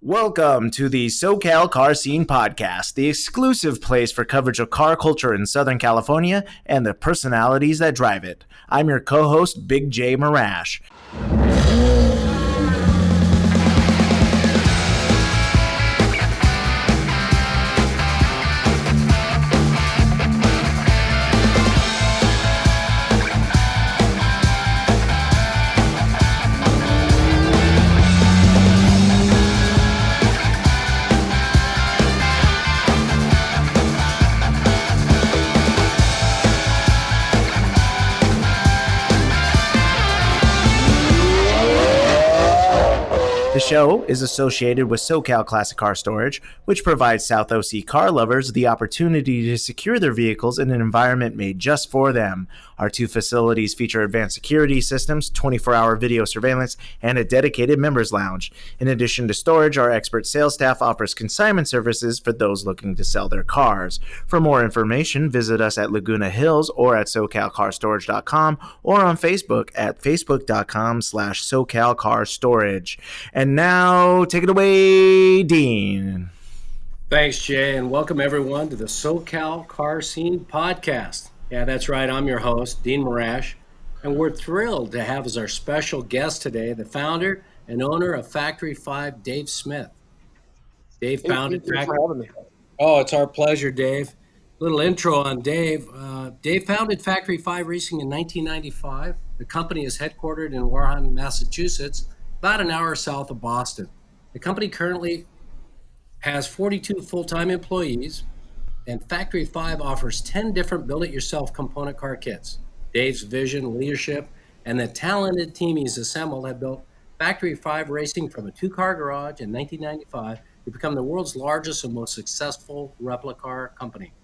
Welcome to the SoCal Car Scene Podcast, the exclusive place for coverage of car culture in Southern California and the personalities that drive it. I'm your co-host, Big J Marash. The show is associated with SoCal Classic Car Storage, which provides South OC car lovers the opportunity to secure their vehicles in an environment made just for them. Our two facilities feature advanced security systems, 24-hour video surveillance, and a dedicated members lounge. In addition to storage, our expert sales staff offers consignment services for those looking to sell their cars. For more information, visit us at Laguna Hills or at SoCalCarStorage.com or on Facebook at Facebook.com/SoCalCarStorage. And now, take it away, Dean. Thanks, Jay, and welcome everyone to the SoCal Car Scene Podcast. Yeah, that's right. I'm your host, Dean Marash, and we're thrilled to have as our special guest today the founder and owner of Factory 5, Dave Smith. Dave founded Thanks for having me. Oh, it's our pleasure, Dave. Little intro on Dave. Dave founded Factory 5 Racing in 1995. The company is headquartered in Wareham, Massachusetts, about an hour south of Boston. The company currently has 42 full-time employees, and Factory 5 offers 10 different build-it-yourself component car kits. Dave's vision, leadership, and the talented team he's assembled have built Factory 5 Racing from a two-car garage in 1995 to become the world's largest and most successful replica car company.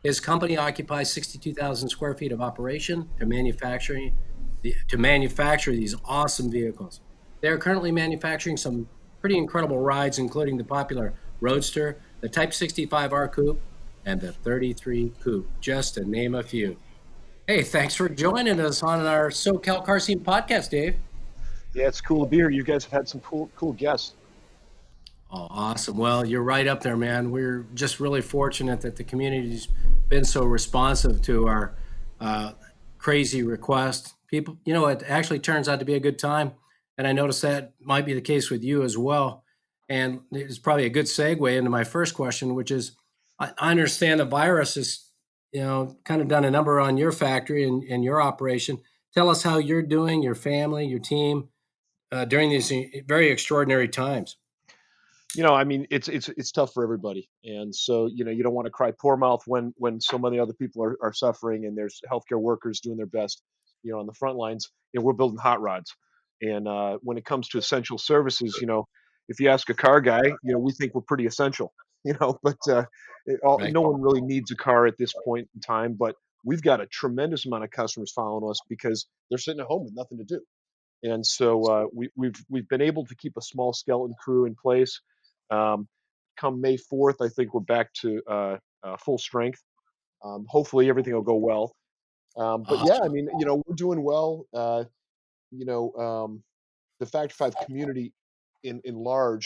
His company occupies 62,000 square feet of operation to manufacture these awesome vehicles. They are currently manufacturing some pretty incredible rides, including the popular Roadster, the Type 65R Coupe, and the 33 Coupe, just to name a few. Hey, thanks for joining us on our SoCal Car Scene Podcast, Dave. Yeah, it's cool to be here. You guys have had some cool guests. Oh, awesome. Well, you're right up there, man. We're just really fortunate that the community's been so responsive to our crazy request. People, it actually turns out to be a good time. And I noticed that might be the case with you as well. And it's probably a good segue into my first question, which is, I understand the virus is, kind of done a number on your factory and your operation. Tell us how you're doing, your family, your team, during these very extraordinary times. It's tough for everybody. And so, you don't want to cry poor mouth when so many other people are suffering, and there's healthcare workers doing their best, on the front lines. We're building hot rods. And when it comes to essential services, if you ask a car guy, we think we're pretty essential, but Right. no one really needs a car at this point in time. But we've got a tremendous amount of customers following us because they're sitting at home with nothing to do. And so we've been able to keep a small skeleton crew in place. Come May 4th, I think we're back to full strength. Hopefully everything will go well. But yeah, Awesome. we're doing well. The Factor 5 community in large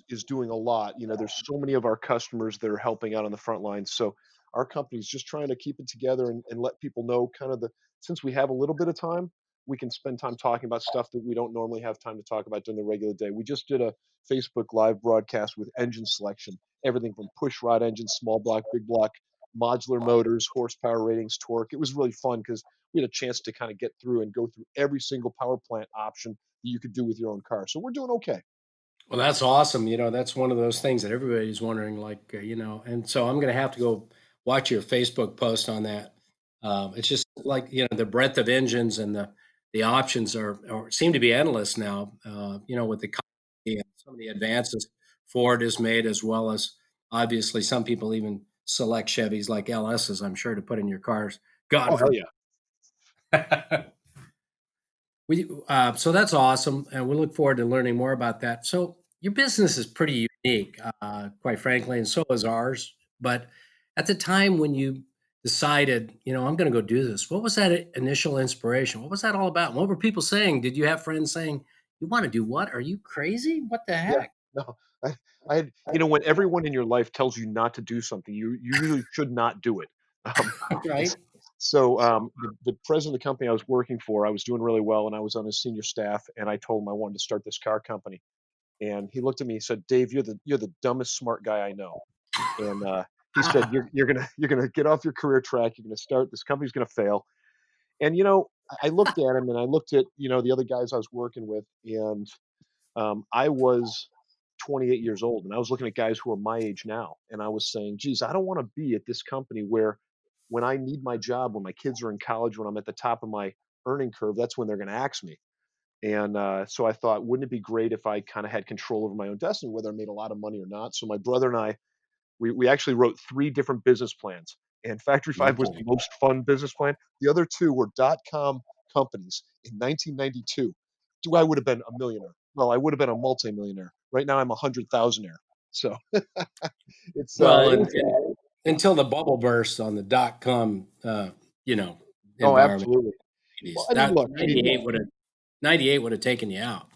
is doing a lot. There's so many of our customers that are helping out on the front lines. So our company's just trying to keep it together and let people know since we have a little bit of time, we can spend time talking about stuff that we don't normally have time to talk about during the regular day. We just did a Facebook live broadcast with engine selection, everything from push rod engines, small block, big block, modular motors, horsepower ratings, torque. It was really fun because we had a chance to kind of get through and go through every single power plant option that you could do with your own car. So we're doing okay. Well, that's awesome. That's one of those things that everybody's wondering, and so I'm going to have to go watch your Facebook post on that. It's just like, the breadth of engines and the options seem to be endless now, with the company and some of the advances Ford has made, as well as obviously some people even select Chevys like LSs, I'm sure, to put in your cars. Oh, God hell yeah. forbid. So that's awesome, and we look forward to learning more about that. So your business is pretty unique, quite frankly, and so is ours. But at the time when you decided, I'm going to go do this, what was that initial inspiration? What was that all about? What were people saying? Did you have friends saying, "You want to do what? Are you crazy? What the Yeah. heck?" No, I had, when everyone in your life tells you not to do something, you usually should not do it. Um, Right? it's so the president of the company I was working for, I was doing really well, and I was on his senior staff, and I told him I wanted to start this car company, and he looked at me and said, "Dave, you're the dumbest smart guy I know." And he said, "You're gonna get off your career track. You're gonna start this company's gonna fail." And I looked at him, and I looked at the other guys I was working with, and I was 28 years old, and I was looking at guys who are my age now, and I was saying, "Geez, I don't want to be at this company where, when I need my job, when my kids are in college, when I'm at the top of my earning curve, that's when they're going to axe me." And so I thought, wouldn't it be great if I kind of had control over my own destiny, whether I made a lot of money or not? So my brother and I, we actually wrote three different business plans, and Factory Five was the Lovely. most fun business plan. The other two were .com companies in 1992. Do I would have been a millionaire? Well, I would have been a multimillionaire. Right now, I'm a hundred thousandaire. So it's Well, it was until the bubble burst on the .com, oh, environment absolutely. in the Well, 80s. I mean, That look, I mean, 98 would have taken you out.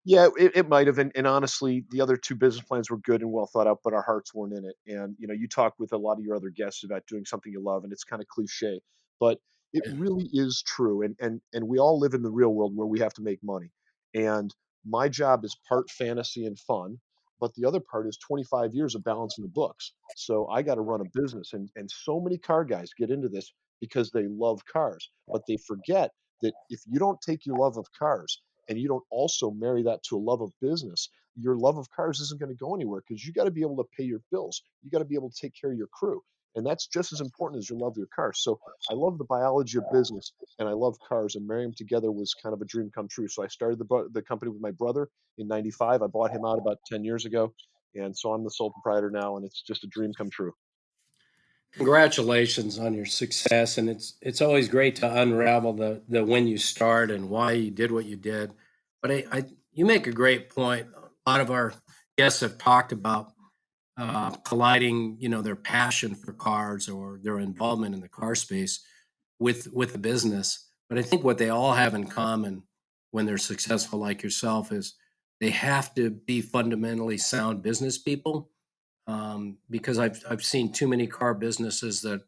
yeah, it might have, and honestly, the other 2 business plans were good and well thought out, but our hearts weren't in it, and, you talk with a lot of your other guests about doing something you love, and it's kinda cliché, but it Yeah. really is true, and we all live in the real world where we have to make money, and my job is part fantasy and fun, but the other part is 25 years of balancing the books, so I gotta run a business, and so many car guys get into this because they love cars, but they forget that if you don't take your love of cars and you don't also marry that to a love of business, your love of cars isn't going to go anywhere because you got to be able to pay your bills. You got to be able to take care of your crew. And that's just as important as your love of your cars. So I love the biology of business and I love cars, and marrying them together was kind of a dream come true. So I started the company with my brother in 95. I bought him out about 10 years ago. And so I'm the sole proprietor now, and it's just a dream come true. Congratulations on your success, and it's always great to unravel the when you start and why you did what you did. But you make a great point. A lot of our guests have talked about colliding, their passion for cars or their involvement in the car space with the business. But I think what they all have in common when they're successful, like yourself, is they have to be fundamentally sound business people. Because I've seen too many car businesses that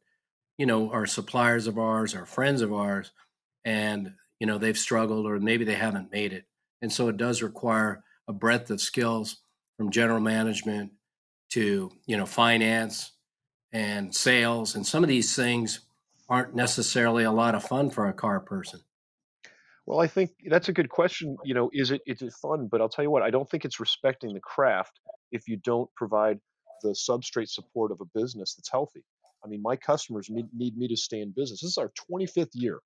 are suppliers of ours, are friends of ours, and they've struggled or maybe they haven't made it. And so it does require a breadth of skills from general management to finance and sales, and some of these things aren't necessarily a lot of fun for a car person. Well, I think that's a good question. Is it fun? But I'll tell you what, I don't think it's respecting the craft if you don't provide the substrate support of a business that's healthy. I mean, my customers need me to stay in business. This is our 25th year.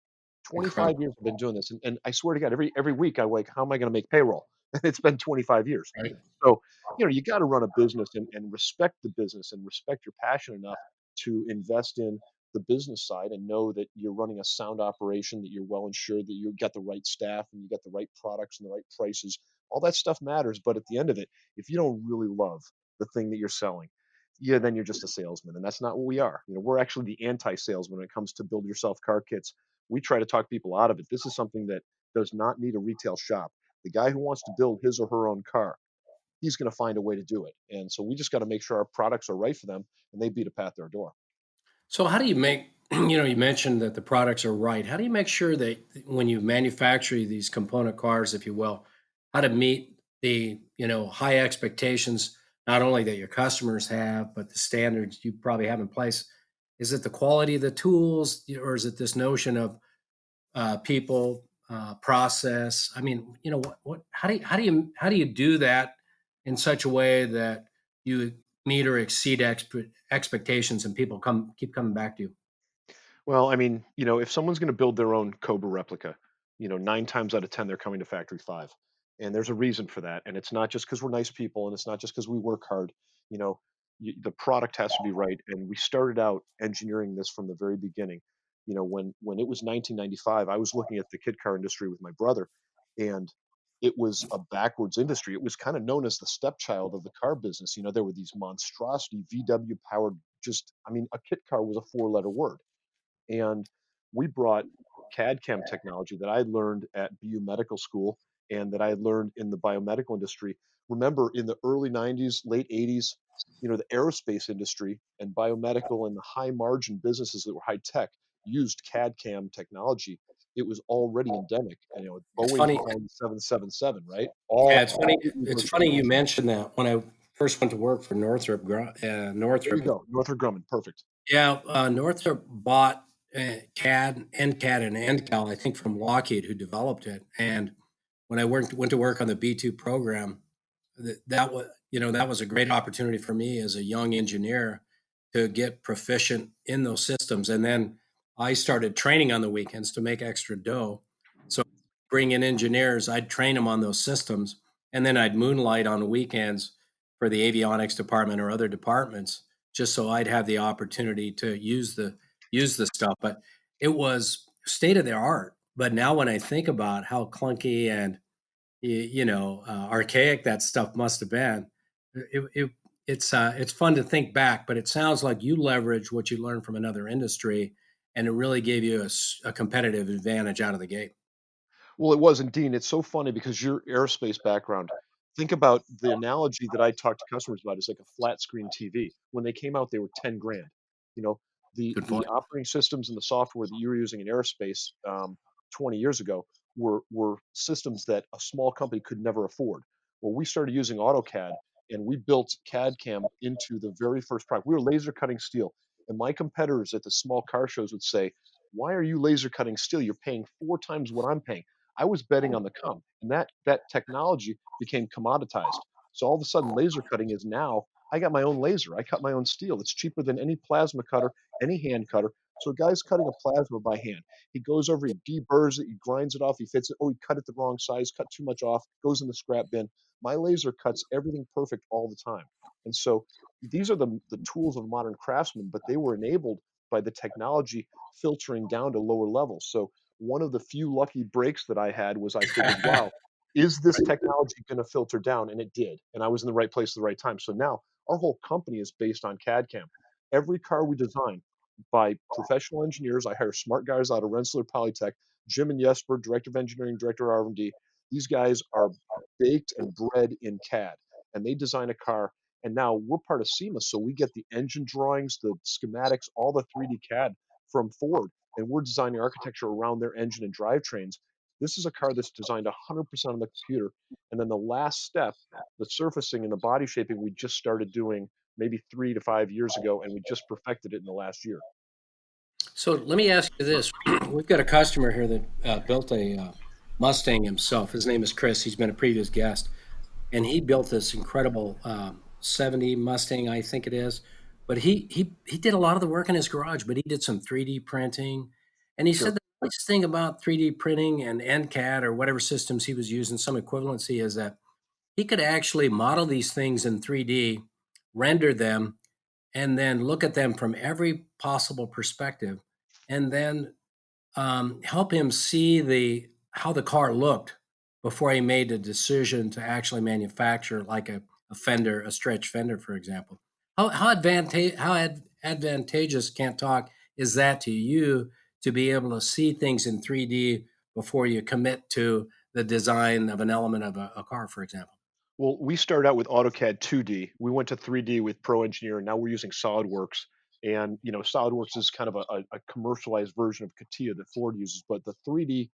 25 Incredible, years I've been doing this. And I swear to God, every week I like, how am I going to make payroll? And it's been 25 years. right? So, you got to run a business and respect the business and respect your passion enough to invest in the business side and know that you're running a sound operation, that you're well insured, that you got the right staff and you got the right products and the right prices. All that stuff matters. But at the end of it, if you don't really love the thing that you're selling, yeah, then you're just a salesman. And that's not what we are. We're actually the anti salesman when it comes to build yourself car kits. We try to talk people out of it. This is something that does not need a retail shop. The guy who wants to build his or her own car, he's going to find a way to do it. And so we just got to make sure our products are right for them and they beat a path their door. So how do you make, you mentioned that the products are right. How do you make sure that when you manufacture these component cars, if you will, how to meet the, high expectations, not only that your customers have, but the standards you probably have in place? Is it the quality of the tools, or is it this notion of people, process? I mean, how do you do that in such a way that you meet or exceed expectations and people keep coming back to you? Well, I mean, if someone's going to build their own Cobra replica, 9 times out of 10, they're coming to Factory 5. And there's a reason for that. And it's not just because we're nice people and it's not just because we work hard. You know, the product has to be right. And we started out engineering this from the very beginning. When it was 1995, I was looking at the kit car industry with my brother, and it was a backwards industry. It was kind of known as the stepchild of the car business. There were these monstrosity VW powered, just, I mean, a kit car was a four-letter word, and we brought CAD CAM technology that I learned at BU Medical School and that I had learned in the biomedical industry. Remember in the early 90s, late 80s, the aerospace industry and biomedical and the high margin businesses that were high tech used CAD CAM technology. It was already endemic. And, It's Boeing's funny. flying the 777, right? Yeah, All it's funny. completely It's virtual. funny you mentioned that. When I first went to work for There you Northrop. go. Northrop Grumman. Perfect. Yeah, Northrop bought CAD, NCAD, and NCAL, I think, from Lockheed, who developed it. And when I went to work on the B2 program, that was a great opportunity for me as a young engineer to get proficient in those systems. And then I started training on the weekends to make extra dough. So bring in engineers, I'd train them on those systems, and then I'd moonlight on the weekends for the avionics department or other departments, just so I'd have the opportunity to use the stuff. But it was state of the art. But now when I think about how clunky and archaic that stuff must have been. It's fun to think back, but it sounds like you leverage what you learned from another industry, and it really gave you a competitive advantage out of the gate. Well, it was, and Dean, it's so funny because your aerospace background. Think about the analogy that I talk to customers about is like a flat screen TV. When they came out, they were 10 grand. You know, Good the point. operating systems and the software that you were using in aerospace 20 years ago were systems that a small company could never afford. Well, we started using AutoCAD and we built CAD CAM into the very first product. We were laser cutting steel, and my competitors at the small car shows would say, "Why are you laser cutting steel? You're paying 4 times what I'm paying." I was betting on the come, and that technology became commoditized. So all of a sudden, laser cutting is now. I got my own laser. I cut my own steel. It's cheaper than any plasma cutter, any hand cutter. So a guy's cutting a plasma by hand. He goes over, he deburrs it, he grinds it off, he fits it. Oh, he cut it the wrong size, cut too much off, goes in the scrap bin. My laser cuts everything perfect all the time. And so these are the tools of modern craftsmen, but they were enabled by the technology filtering down to lower levels. So one of the few lucky breaks that I had was I figured, wow, is this technology going to filter down? And it did. And I was in the right place at the right time. So now our whole company is based on CAD CAM. Every car we design by professional engineers, I hire smart guys out of Rensselaer Polytech, Jim and Jesper, director of engineering, director of R&D. These guys are baked and bred in CAD, and they design a car. And now we're part of SEMA, so we get the engine drawings, the schematics, all the 3D CAD from Ford, and we're designing architecture around their engine and drivetrains. This is a car that's designed 100% on the computer. And then the last step, the surfacing and the body shaping, we just started doing maybe 3 to 5 years ago, and we just perfected it in the last year. So let me ask you this: We've got a customer here that built a Mustang himself. His name is Chris. He's been a previous guest, and he built this incredible 70 Mustang, I think it is. But he did a lot of the work in his garage, but he did some 3D printing. And he said Sure. the nice thing about 3D printing and NCAD or whatever systems he was using, some equivalency, is that he could actually model these things in 3D, render them, and then look at them from every possible perspective, and then help him see the how the car looked before he made the decision to actually manufacture like a fender, a stretch fender, for example. How advantageous, can't talk, is that to you to be able to see things in 3D before you commit to the design of an element of a car, for example? Well, we started out with AutoCAD 2D. We went to 3D with Pro Engineer, and now we're using SolidWorks. And SolidWorks is kind of a commercialized version of CATIA that Ford uses, but the 3D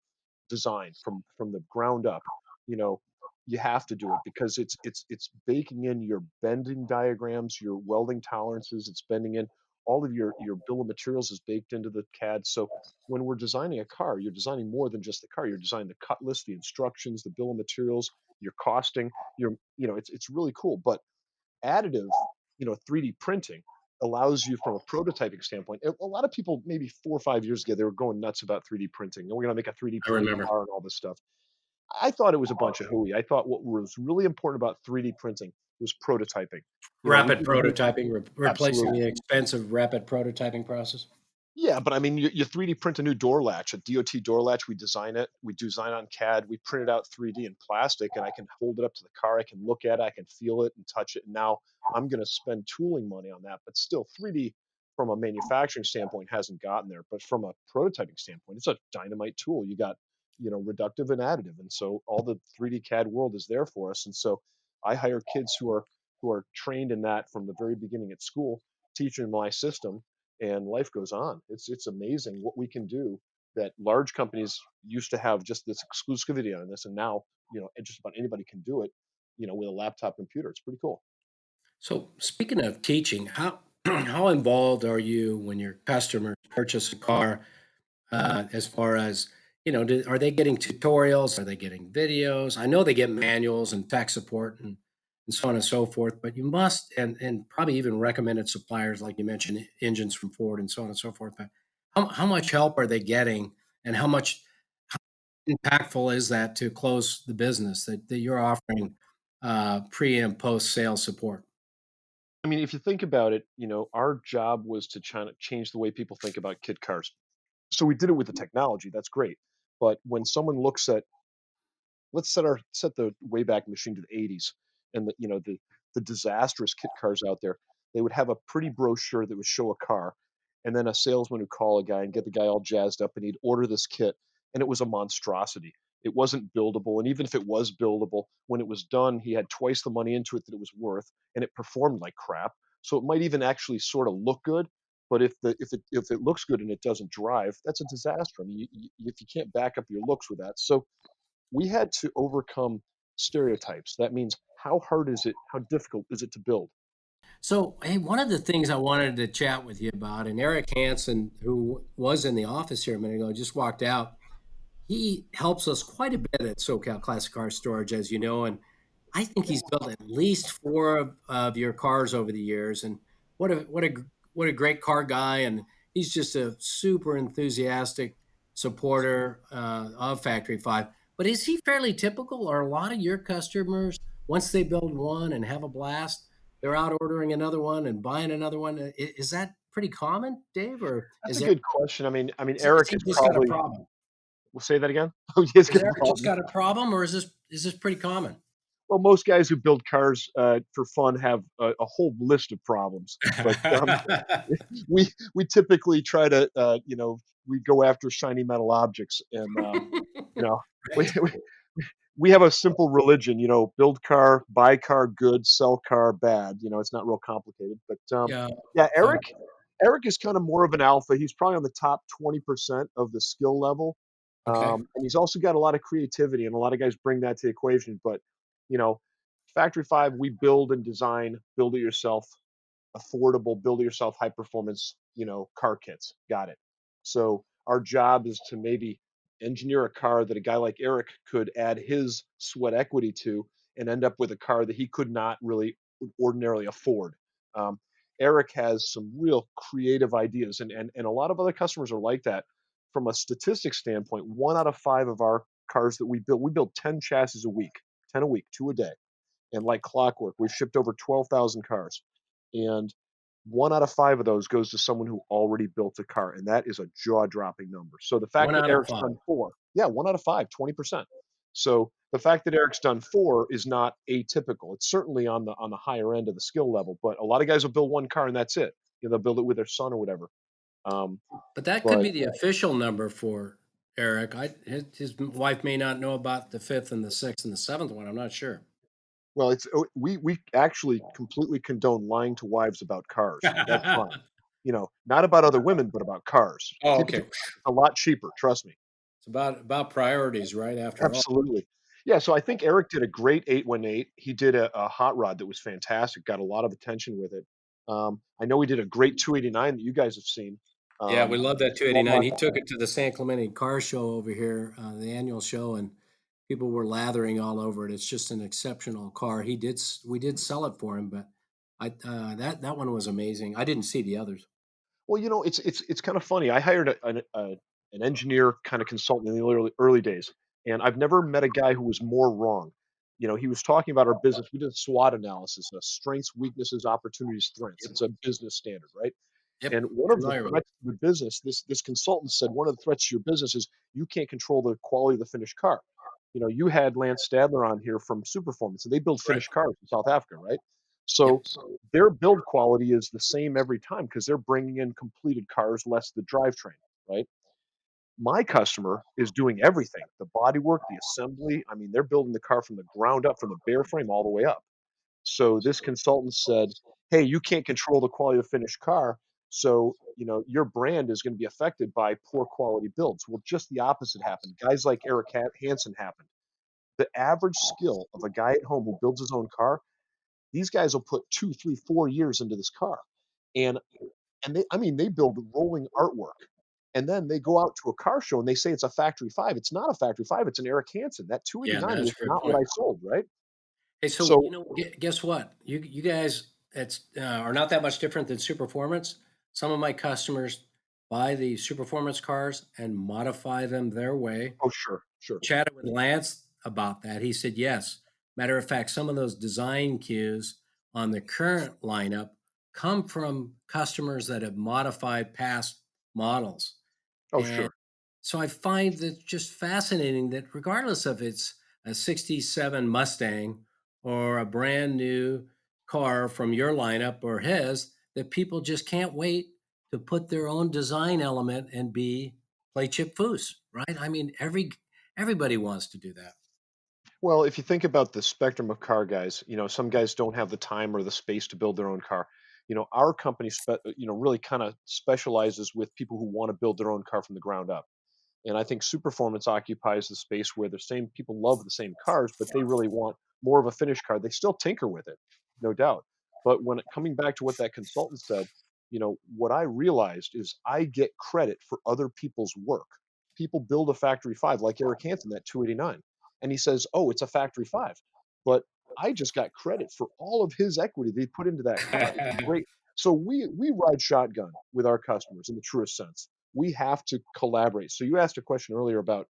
design from the ground up, you know, you have to do it because it's baking in your bending diagrams, your welding tolerances. It's bending in all of your bill of materials is baked into the CAD. So when we're designing a car, you're designing more than just the car. You're designing the cut list, the instructions, the bill of materials, your costing. It's really cool. But additive, 3D printing allows you from a prototyping standpoint. A lot of people maybe 4 or 5 years ago they were going nuts about 3D printing. And we're going to make a 3D I printed remember car and all this stuff. I thought it was a bunch of hooey. I thought what was really important about 3D printing was prototyping. We rapid did a good prototyping, replacing absolutely. the expensive rapid prototyping process. Yeah, but I mean, you 3D print a new door latch, a DOT door latch. We design it. We design on CAD. We print it out 3D in plastic, and I can hold it up to the car. I can look at it. I can feel it and touch it. And now I'm going to spend tooling money on that. But still, 3D from a manufacturing standpoint hasn't gotten there. But from a prototyping standpoint, it's a dynamite tool. You got, reductive and additive, and so all the 3D CAD world is there for us. And so I hire kids who are trained in that from the very beginning at school, teaching them my system, and life goes on. It's amazing what we can do that large companies used to have just this exclusivity on this, and now just about anybody can do it, with a laptop computer. It's pretty cool. So speaking of teaching, how how involved are you when your customers purchase a car? As far as are they getting tutorials? Are they getting videos? I know they get manuals and tech support and so on and so forth. But you must and probably even recommended suppliers like you mentioned, engines from Ford and so on and so forth. But how much help are they getting, and how much impactful is that to close the business that you're offering pre and post sales support? I mean, if you think about it, our job was to try to change the way people think about kit cars. So we did it with the technology. That's great. But when someone looks at, let's set the Wayback Machine to the 80s, and the disastrous kit cars out there. They would have a pretty brochure that would show a car, and then a salesman would call a guy and get the guy all jazzed up, and he'd order this kit, and it was a monstrosity. It wasn't buildable, and even if it was buildable, when it was done, he had twice the money into it that it was worth, and it performed like crap. So it might even actually sort of look good, but if it looks good and it doesn't drive, that's a disaster. I mean, if you can't back up your looks with that, so we had to overcome stereotypes. That means how hard is it? How difficult is it to build? So, hey, one of the things I wanted to chat with you about, and Eric Hansen, who was in the office here a minute ago, just walked out. He helps us quite a bit at SoCal Classic Car Storage, as you know, and I think he's built at least four of your cars over the years. And what a great car guy, and he's just a super enthusiastic supporter of Factory Five. But is he fairly typical? Are a lot of your customers, once they build one and have a blast, they're out ordering another one and buying another one? Is that pretty common, Dave, or That's is a there good question. I mean, is Eric he is just got a probably. problem? We'll say that again. Oh, he's Is got a Eric just problem. got a problem, or is this pretty common? Well, most guys who build cars for fun have a whole list of problems, but we typically try to we go after shiny metal objects, and you know we, Right. we we have a simple religion, build car, buy car good, sell car bad. It's not real complicated. But Yeah. yeah, Yeah. Eric is kind of more of an alpha. He's probably on the top 20% of the skill level. Okay. And he's also got a lot of creativity, and a lot of guys bring that to the equation. But, you know, Factory Five, we build and design, build it yourself, affordable, build it yourself, high performance, car kits. Got it. So our job is to maybe engineer a car that a guy like Eric could add his sweat equity to and end up with a car that he could not really ordinarily afford. Um, Eric has some real creative ideas, and a lot of other customers are like that. From a statistics standpoint, 1 out of 5 of our cars that we build 10 chassis a week, 10 a week, 2 a day, and like clockwork, we've shipped over 12,000 cars. And 1 out of 5 of those goes to someone who already built a car. And that is a jaw dropping number. So the fact One that out of Eric's five. done four, yeah, 1 out of 5, 20%. So the fact that Eric's done four is not atypical. It's certainly on the higher end of the skill level, but a lot of guys will build one car and that's it. They'll build it with their son or whatever. Um, But that could but be the official number for Eric. His wife may not know about the fifth and the sixth and the seventh one. I'm not sure. well, we actually completely condone lying to wives about cars. That's fine. Not about other women, but about cars. Oh, Keep it to okay. it's a lot cheaper, trust me. It's about priorities, right? After all. Absolutely. Yeah, so I think Eric did a great 818. He did a hot rod that was fantastic, got a lot of attention with it. I know he did a great 289 that you guys have seen. Yeah, we Um, love that Small 289. block. He took it to the San Clemente Car Show over here, the annual show, and people were lathering all over it. It's just an exceptional car. We did sell it for him, but that one was amazing. I didn't see the others. Well, it's kind of funny. I hired an engineer kind of consultant in the early days, and I've never met a guy who was more wrong. He was talking about our business. We did a SWOT analysis, strengths, weaknesses, opportunities, threats. Yep. It's a business standard, right? Yep. And one of the Familiar with it. threats to the business, this consultant said, one of the threats to your business is you can't control the quality of the finished car. You had Lance Stadler on here from Superformance, and they build Right. finished cars in South Africa, right? Yep. So their build quality is the same every time because they're bringing in completed cars, less the drivetrain, right? My customer is doing everything, the bodywork, the assembly. I mean, they're building the car from the ground up, from the bare frame all the way up. So this consultant said, "Hey, you can't control the quality of the finished car, so your brand is going to be affected by poor quality builds." Well, just the opposite happened. Guys like Eric Hansen happened. The average skill of a guy at home who builds his own car, these guys will put 2, 3, 4 years into this car, and they build rolling artwork, and then they go out to a car show and they say it's a factory five. It's not a factory five. It's an Eric Hansen. That Yeah, 289 that's was a great not what point. I sold, right? Hey, so So, guess what? You guys are not that much different than Superformance. Some of my customers buy the Superformance cars and modify them their way. oh, sure, sure. Chatted with Lance about that. He said yes. Matter of fact, some of those design cues on the current lineup come from customers that have modified past models. Oh, And sure. so I find that just fascinating that regardless of it's a 67 Mustang or a brand new car from your lineup or his, that people just can't wait to put their own design element and be play chip foose, right? I mean, everybody wants to do that. Well, if you think about the spectrum of car guys, some guys don't have the time or the space to build their own car. Our company, really kind of specializes with people who want to build their own car from the ground up. And I think Superformance occupies the space where the same people love the same cars, but they really want more of a finished car. They still tinker with it, no doubt. But coming back to what that consultant said, what I realized is I get credit for other people's work. People build a factory five, like Eric Hansen, that 289, and he says, "Oh, it's a factory five," but I just got credit for all of his equity that he put into that car. It's great. So we ride shotgun with our customers in the truest sense. We have to collaborate. So you asked a question earlier about,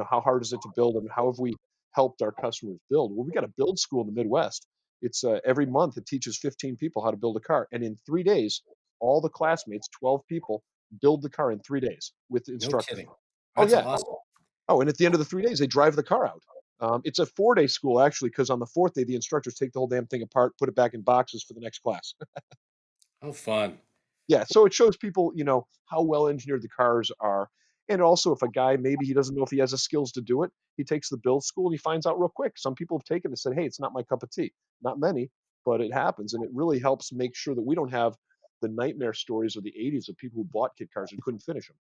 how hard is it to build and how have we helped our customers build? Well, we got a build school in the Midwest. It's every month it teaches 15 people how to build a car, and in 3 days, all the classmates, 12 people, build the car in 3 days with the No instructor. kidding. Oh That's yeah. awesome. Oh, and at the end of the 3 days, they drive the car out. It's a 4 day school actually, because on the fourth day, the instructors take the whole damn thing apart, put it back in boxes for the next class. How fun. Yeah, so it shows people, how well engineered the cars are. And also, if a guy maybe he doesn't know if he has the skills to do it, he takes the build school and he finds out real quick. Some people have taken it and said, "Hey, it's not my cup of tea." Not many, but it happens, and it really helps make sure that we don't have the nightmare stories of the '80s of people who bought kit cars and couldn't finish them.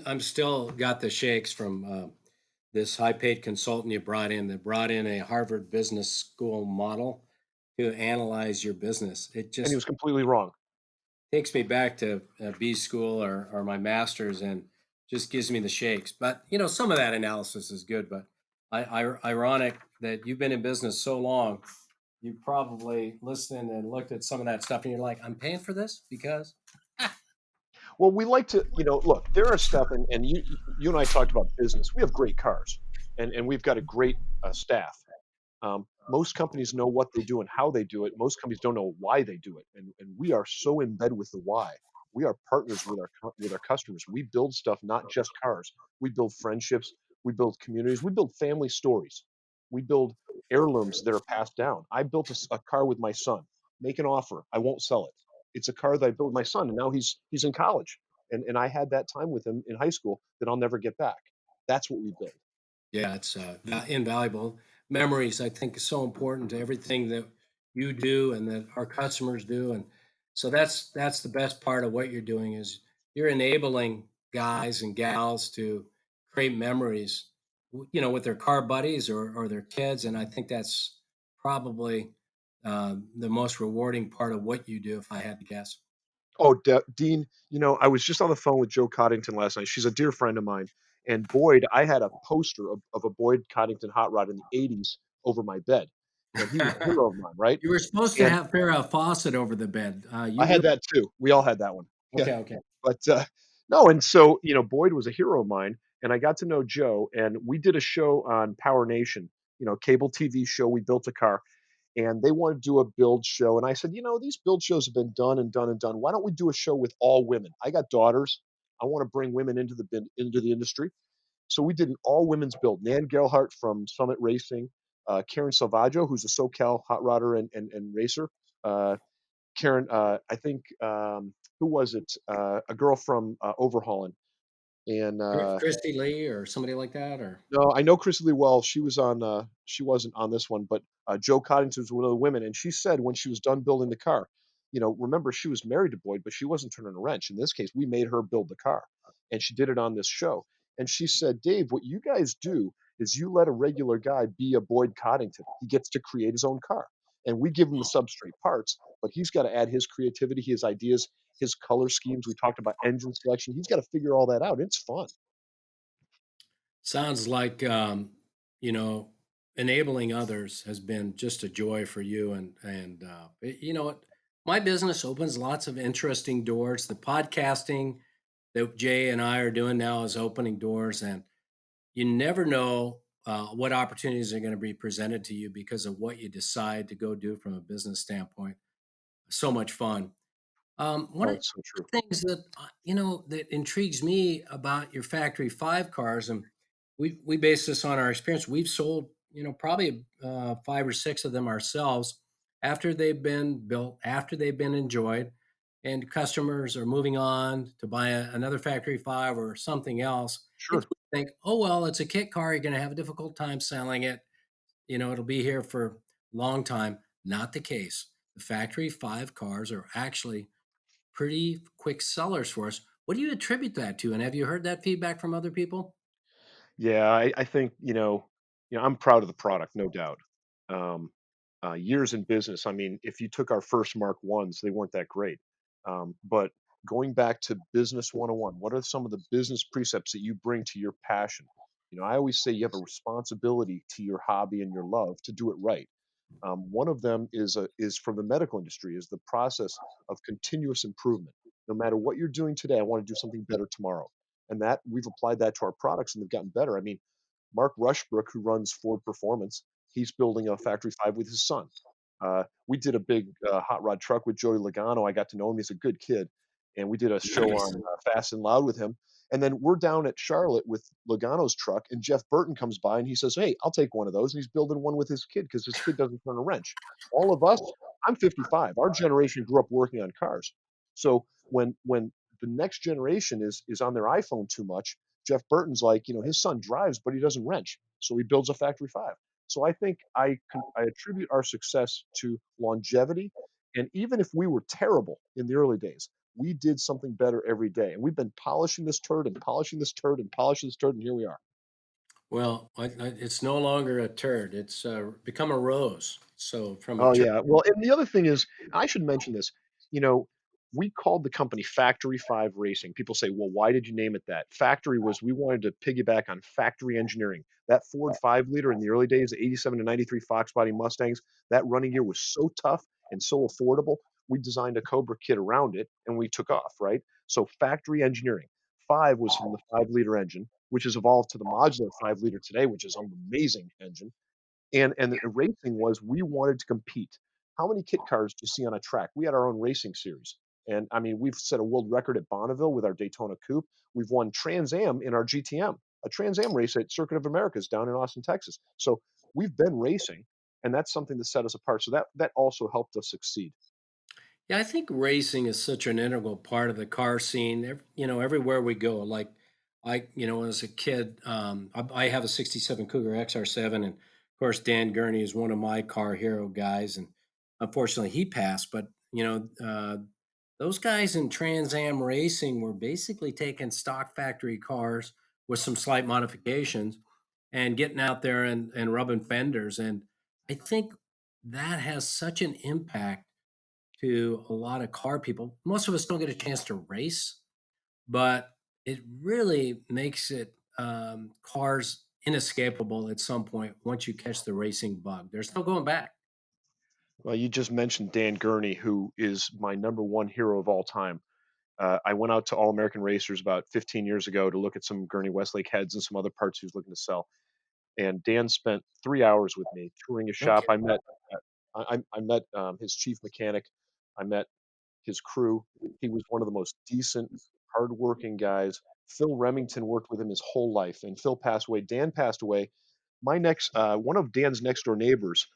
I'm still got the shakes from this high paid consultant you brought in that brought in a Harvard Business School model to analyze your business. It And he just was completely wrong. takes me back to B school or my master's and just gives me the shakes. But some of that analysis is good. But ironic that you've been in business so long, you probably listened and looked at some of that stuff, and you're like, I'm paying for this because Well, we like to, look, there are stuff, and you and I talked about business. We have great cars, and we've got a great staff. Most companies know what they do and how they do it. Most companies don't know why they do it, and we are so in bed with the why. We are partners with our customers. We build stuff, not just cars. We build friendships. We build communities. We build family stories. We build heirlooms that are passed down. I built a car with my son. Make an offer. I won't sell it. It's a car that I built with my son, and now he's in college. And I had that time with him in high school that I'll never get back. That's what we build. yeah, it's invaluable. Memories, I think, is so important to everything that you do and that our customers do. And so that's the best part of what you're doing is you're enabling guys and gals to create memories, with their car buddies or their kids. And I think that's probably the most rewarding part of what you do, if I had to guess. Oh, Dean, I was just on the phone with Joe Coddington last night. She's a dear friend of mine. And Boyd, I had a poster of a Boyd Coddington hot rod in the '80s over my bed. And he was a hero of mine, right? You were supposed to And have Farrah Fawcett over the bed. I You had really that too. We all had that one. Yeah. okay? Okay. But no, and so, Boyd was a hero of mine. And I got to know Joe, and we did a show on Power Nation, cable TV show. We built a car, and they wanted to do a build show. And I said, these build shows have been done and done and done. Why don't we do a show with all women? I got daughters. I want to bring women into the industry. So we did an all women's build. Nan Gerhardt from Summit Racing, Karen Salvaggio, who's a SoCal hot rodder and racer. Uh, Karen, I think, who was it? A girl from Overhauling. And Christy Lee or somebody like that, or no, I know Chrissy Lee well. She wasn't on this one, but Joe Coddington was one of the women, and she said when she was done building the car, remember she was married to Boyd, but she wasn't turning a wrench. In this case, we made her build the car, and she did it on this show. And she said, Dave, what you guys do is you let a regular guy be a Boyd Coddington. He gets to create his own car, and we give him the substrate parts, but he's got to add his creativity, his ideas, his color schemes. We talked about engine selection. He's got to figure all that out. It's fun. sounds like you know, enabling others has been just a joy for you. You know what, my business opens lots of interesting doors. The podcasting that Jay and I are doing now is opening doors, and you never know what opportunities are going to be presented to you because of what you decide to go do from a business standpoint. So much fun. One Oh, of it's so true. the things that that intrigues me about your Factory Five cars, and we base this on our experience. We've sold probably five or six of them ourselves after they've been built, after they've been enjoyed, and customers are moving on to buy another Factory Five or something else. And Sure. we think, oh well, it's a kit car. You're going to have a difficult time selling it. It'll be here for a long time. Not the case. The Factory Five cars are actually pretty quick sellers for us. What do you attribute that to? And have you heard that feedback from other people? Yeah, I think, I'm proud of the product, no doubt. Um, Years in business, I mean, if you took our first Mark Ones, they weren't that great. But going back to business 101, what are some of the business precepts that you bring to your passion? I always say you have a responsibility to your hobby and your love to do it right. One of them is from the medical industry, is the process of continuous improvement. No matter what you're doing today, I want to do something better tomorrow. And that we've applied that to our products and they've gotten better. I mean, Mark Rushbrook, who runs Ford Performance, he's building a Factory Five with his son. We did a big hot rod truck with Joey Logano. I got to know him; he's a good kid, and we did a show Nice. on Fast and Loud with him. And then we're down at Charlotte with Logano's truck, and Jeff Burton comes by and he says, "Hey, I'll take one of those." And he's building one with his kid because his kid doesn't turn a wrench. All of us, I'm 55. Our generation grew up working on cars. So when the next generation is on their iPhone too much, Jeff Burton's like, his son drives, but he doesn't wrench. So he builds a Factory Five. So I think I attribute our success to longevity. And even if we were terrible in the early days, we did something better every day. And we've been polishing this turd and polishing this turd and polishing this turd, and here we are. Well, it's no longer a turd. It's become a rose. So from a Oh, turd, yeah. Well, and the other thing is, I should mention this, you know, we called the company Factory 5 Racing. People say, "Well, why did you name it that?" Factory was we wanted to piggyback on factory engineering. That Ford 5 liter in the early days, the 87 to 93 Fox body Mustangs, that running gear was so tough and so affordable. We designed a Cobra kit around it and we took off, right? So factory engineering. 5 was from the 5-liter engine, which has evolved to the modular 5-liter today, which is an amazing engine. And the racing was we wanted to compete. How many kit cars do you see on a track? We had our own racing series. And I mean, we've set a world record at Bonneville with our Daytona Coupe. We've won Trans Am in our GTM, a Trans Am race at Circuit of Americas down in Austin, Texas. So we've been racing, and that's something that set us apart. So that also helped us succeed. yeah, I think racing is such an integral part of the car scene. Everywhere we go. Like as a kid, I have a '67 Cougar XR7, and of course Dan Gurney is one of my car hero guys, and unfortunately he passed. But those guys in Trans Am racing were basically taking stock factory cars with some slight modifications and getting out there and rubbing fenders. And I think that has such an impact to a lot of car people. Most of us don't get a chance to race, but it really makes it cars inescapable at some point once you catch the racing bug. There's no going back. Well, you just mentioned Dan Gurney, who is my number one hero of all time. I went out to All American Racers about 15 years ago to look at some Gurney Westlake heads and some other parts he was looking to sell. And Dan spent 3 hours with me touring his No shop. kidding. I met his chief mechanic. I met his crew. He was one of the most decent, hardworking guys. Phil Remington worked with him his whole life, and Phil passed away. Dan passed away. My next, one of Dan's next door neighbors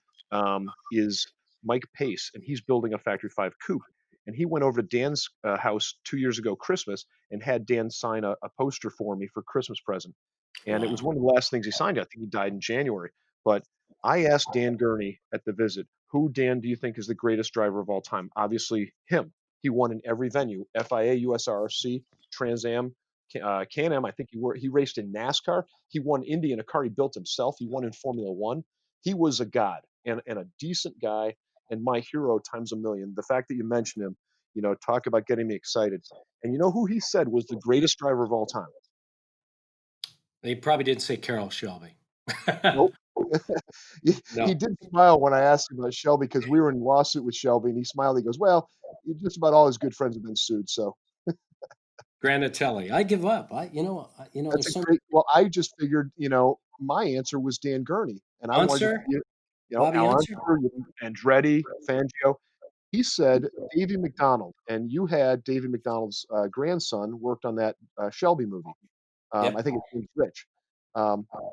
is Mike Pace, and he's building a Factory Five coupe. and he went over to Dan's house 2 years ago, Christmas, and had Dan sign a poster for me for Christmas present. And it was Wow. one of the last things he signed. I think he died in January. But I asked Dan Gurney at the visit, who, Dan, do you think is the greatest driver of all time? Obviously, him. He won in every venue: FIA, USRC, Trans Am, Can Am. I think he raced in NASCAR. He won Indy in a car he built himself. He won in Formula One. He was a god and a decent guy and my hero times a million. The fact that you mentioned him, talk about getting me excited. And you know who he said was the greatest driver of all time? They probably didn't say Carol Shelby. Nope. He No, did smile when I asked him about Shelby because we were in a lawsuit with Shelby, and he smiled. He goes, "Well, just about all his good friends have been sued, so Granatelli. I give up. that's a There's so great." Well, I just figured, my answer was Dan Gurney, and I wanted to Unser, see it. Bobby Al Unser. Unser, Andretti, Fangio. He said Davy McDonald, and you had David McDonald's grandson worked on that Shelby movie. I Yep. think his name's Rich.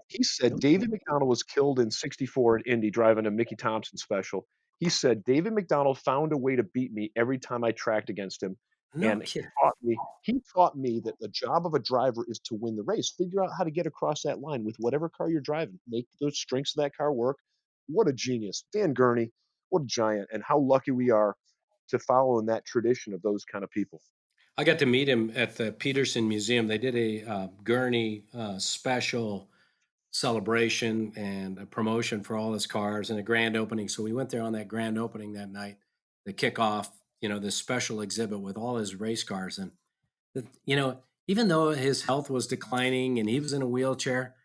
He said David McDonald was killed in '64 at Indy driving a Mickey Thompson special. He said David McDonald found a way to beat me every time I tracked against him, No and kid. he taught me that the job of a driver is to win the race. Figure out how to get across that line with whatever car you're driving. Make the strengths of that car work. What a genius, Dan Gurney! What a giant, and how lucky we are to follow in that tradition of those kind of people. I got to meet him at the Peterson Museum. They did a Gurney special celebration and a promotion for all his cars and a grand opening. So we went there on that grand opening that night to kick off, this special exhibit with all his race cars. And even though his health was declining and he was in a wheelchair,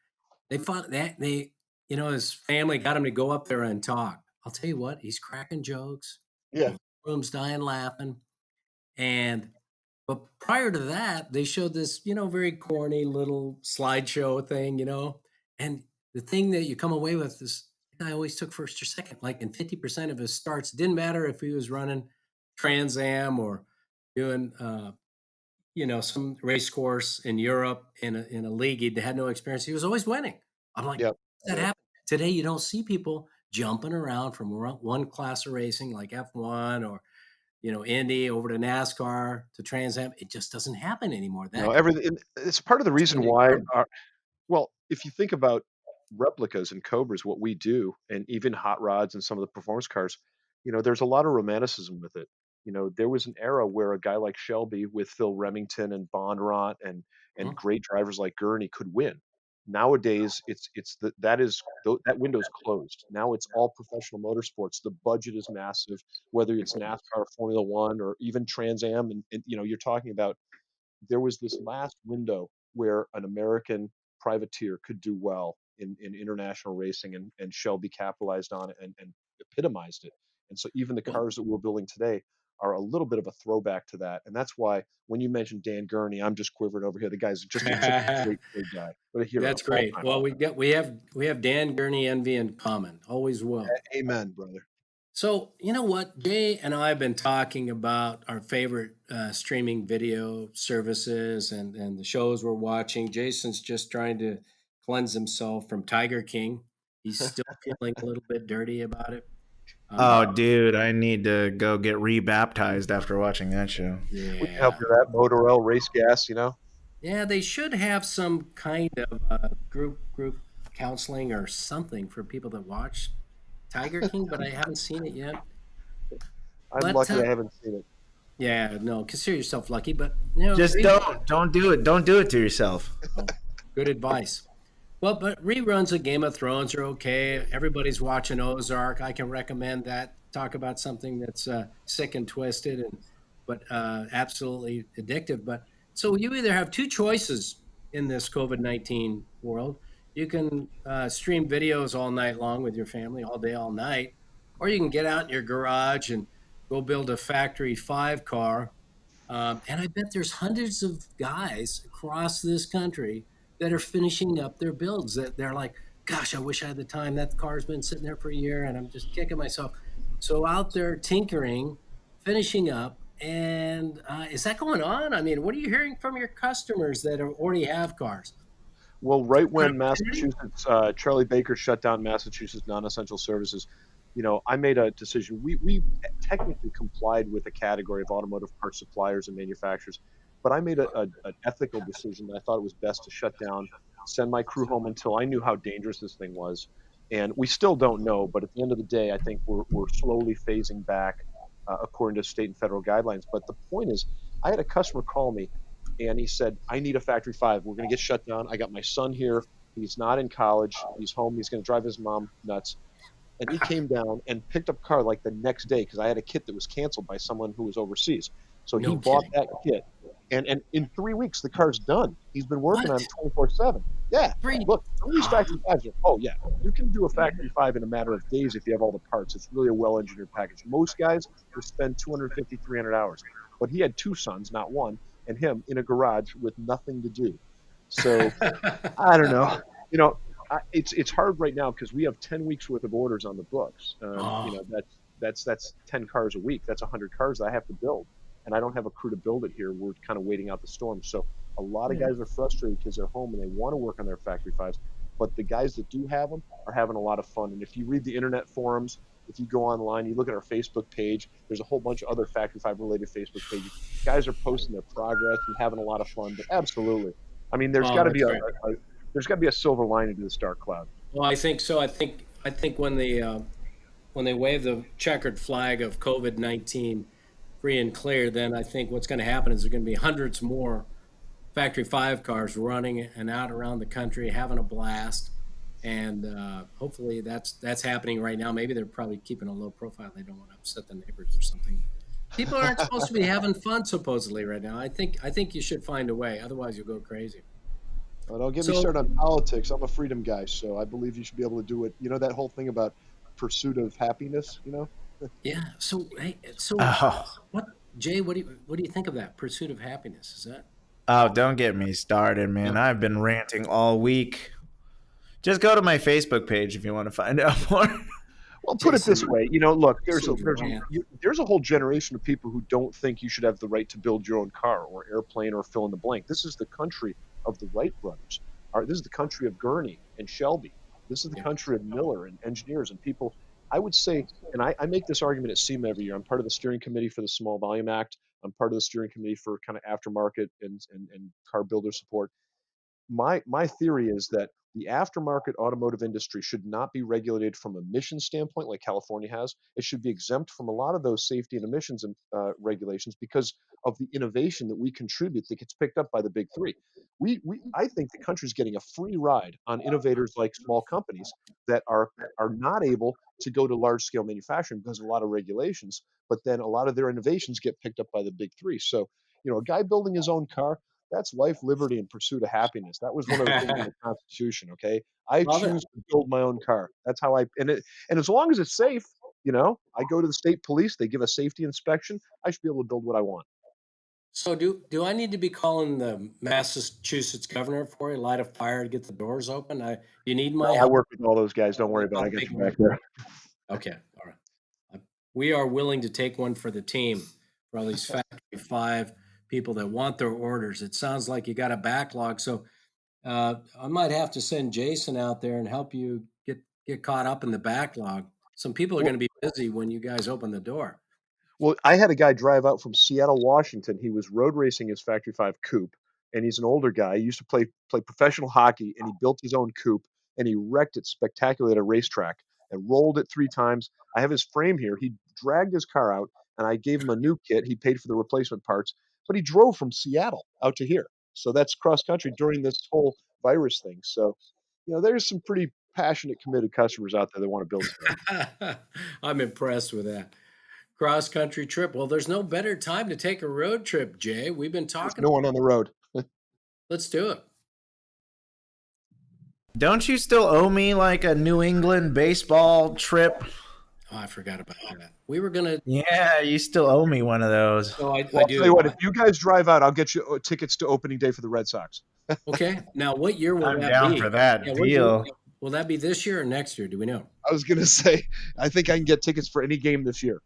they fought that his family got him to go up there and talk. I'll tell you what, he's cracking jokes. The Yeah, room's dying laughing. And but prior to that, they showed this, very corny little slideshow thing, and the thing that you come away with is the guy always took first or second, like in 50% of his starts. Didn't matter if he was running Trans Am or doing, some race course in Europe in a league he had no experience. He was always winning. I'm like, yep, that happened today. You don't see people jumping around from one class of racing like F1 or Indy over to NASCAR to Trans Am. It just doesn't happen anymore. no, That everything. It's part of the has reason been why incredible. well, if you think about replicas and Cobras, what we do, and even hot rods and some of the performance cars, there's a lot of romanticism with it. There was an era where a guy like Shelby with Phil Remington and Bondurant and Mhm. great drivers like Gurney could win. Nowadays, that window's closed. Now it's all professional motorsports. The budget is massive, whether it's NASCAR, Formula One, or even Trans Am, and you're talking about there was this last window where an American privateer could do well in international racing, and Shelby capitalized on it and epitomized it. And so even the Well, cars that we're building today are a little bit of a throwback to that. And that's why when you mentioned Dan Gurney, I'm just quivering over here. The guy's just such a great, great guy, but a hero that's all great. time. Well, we have Dan Gurney envy in common. Always will. Amen, brother. So you know what, Jay and I have been talking about our favorite streaming video services and the shows we're watching. Jason's just trying to cleanse himself from Tiger King. He's still feeling a little bit dirty about it. Oh, Um, dude, I need to go get rebaptized after watching that show. We can help yeah. you with that. Motor oil, race gas. Yeah, they should have some kind of group counseling or something for people that watch Tiger King, but I haven't seen it yet. I'm But lucky I haven't seen it. yeah, no, consider yourself lucky. But Just don't do it. Don't do it to yourself. oh, good advice. Well, but reruns of Game of Thrones are okay. Everybody's watching Ozark. I can recommend that. Talk about something that's sick and twisted, but absolutely addictive. But so you either have two choices in this COVID-19 world. You can stream videos all night long with your family, all day, all night, or you can get out in your garage and go build a factory five car. And I bet there's hundreds of guys across this country that are finishing up their builds that they're like, gosh, I wish I had the time. That car's been sitting there for a year and I'm just kicking myself. So out there tinkering, finishing up. And is that going on? I mean, what are you hearing from your customers that already have cars? Well, Is right there an when opportunity? Massachusetts, Charlie Baker shut down Massachusetts non-essential services, I made a decision. We technically complied with a category of automotive parts suppliers and manufacturers, but I made an ethical decision that I thought it was best to shut down, send my crew home until I knew how dangerous this thing was. And we still don't know, but at the end of the day, I think we're slowly phasing back according to state and federal guidelines. But the point is, I had a customer call me and he said, I need a factory five. We're going to get shut down. I got my son here. He's not in college. He's home. He's going to drive his mom nuts. And he came down and picked up a car like the next day because I had a kit that was canceled by someone who was overseas. So he No bought kidding. that kit. And in 3 weeks, the car's done. He's been working on What? it 24/7. Yeah. Three? Look, some of these factory fives are, oh, yeah. You can do a factory five in a matter of days if you have all the parts. It's really a well engineered package. Most guys will spend 250, 300 hours. But he had two sons, not one, and him in a garage with nothing to do. So I don't know. You know, it's hard right now because we have 10 weeks worth of orders on the books. Oh, That's 10 cars a week. That's 100 cars that I have to build, and I don't have a crew to build it here. We're kind of waiting out the storm. So a lot of yeah. guys are frustrated because they're home and they want to work on their factory fives, but the guys that do have them are having a lot of fun. And if you read the internet forums, if you go online, you look at our Facebook page, there's a whole bunch of other factory five related Facebook pages. Guys are posting their progress and having a lot of fun. But absolutely, I mean, there's Oh, got to be that's great. there's got to be a silver lining to this dark cloud. Well, I think so. I think when they wave the checkered flag of COVID-19 free and clear, then I think what's going to happen is there are going to be hundreds more Factory Five cars running and out around the country, having a blast, and hopefully that's happening right now. Maybe they're probably keeping a low profile. They don't want to upset the neighbors or something. People aren't supposed to be having fun supposedly right now. I think you should find a way. Otherwise, you'll go crazy. Don't get me So started on politics. I'm a freedom guy, so I believe you should be able to do it. You know that whole thing about pursuit of happiness. yeah. So hey, so Oh, what, Jay? What do you think of that pursuit of happiness? Is that oh, don't get me started, man. no I've been ranting all week. Just go to my Facebook page if you want to find out more. Well, put it this Jason? way. Look, Jason Durant. there's a whole generation of people who don't think you should have the right to build your own car or airplane or fill in the blank. This is the country of the Wright brothers. This is the country of Gurney and Shelby. This is the Yeah. country of Miller and engineers and people. I would say, and I make this argument at SEMA every year. I'm part of the steering committee for the Small Volume Act. I'm part of the steering committee for kind of aftermarket and car builder support. My theory is that the aftermarket automotive industry should not be regulated from a emission standpoint like California has. It should be exempt from a lot of those safety and emissions and regulations because of the innovation that we contribute that gets picked up by the big three. I think the country's getting a free ride on innovators like small companies that are not able to go to large scale manufacturing because of a lot of regulations, but then a lot of their innovations get picked up by the big three. So, a guy building his own car, that's life, liberty, and pursuit of happiness. That was one of the things in the Constitution. Okay, I Well, choose to build my own car. That's how and as long as it's safe, I go to the state police. They give a safety inspection. I should be able to build what I want. so do I need to be calling the Massachusetts governor for you, light a fire to get the doors open? You need my No, I help. work with all those guys. Don't worry about it. I I'll got take you one. back there. Okay, all right. We are willing to take one for the team for all these Factory Five people that want their orders. It sounds like you got a backlog, so I might have to send Jason out there and help you get caught up in the backlog. Some people are Well, going to be busy when you guys open the door. Well, I had a guy drive out from Seattle, Washington. He was road racing his Factory Five coupe, and he's an older guy. He used to play professional hockey, and he built his own coupe, and he wrecked it spectacularly at a racetrack and rolled it 3 times. I have his frame here. He dragged his car out, and I gave him a new kit. He paid for the replacement parts, but he drove from Seattle out to here. So that's cross country during this whole virus thing. So, there's some pretty passionate, committed customers out there that want to build stuff. I'm impressed with that. Cross country trip. Well, there's no better time to take a road trip, Jay. We've been There's talking. no one on the road. Let's do it. Don't you still owe me like a New England baseball trip? Oh, I forgot about that. We were gonna. Yeah, you still owe me one of those. So I Well, I'll tell you do. what, if you guys drive out, I'll get you tickets to opening day for the Red Sox. Okay. Now, what year will I'm that down be? for that Yeah, what year, deal. will that be this year or next year? Do we know? I was going to say, I think I can get tickets for any game this year.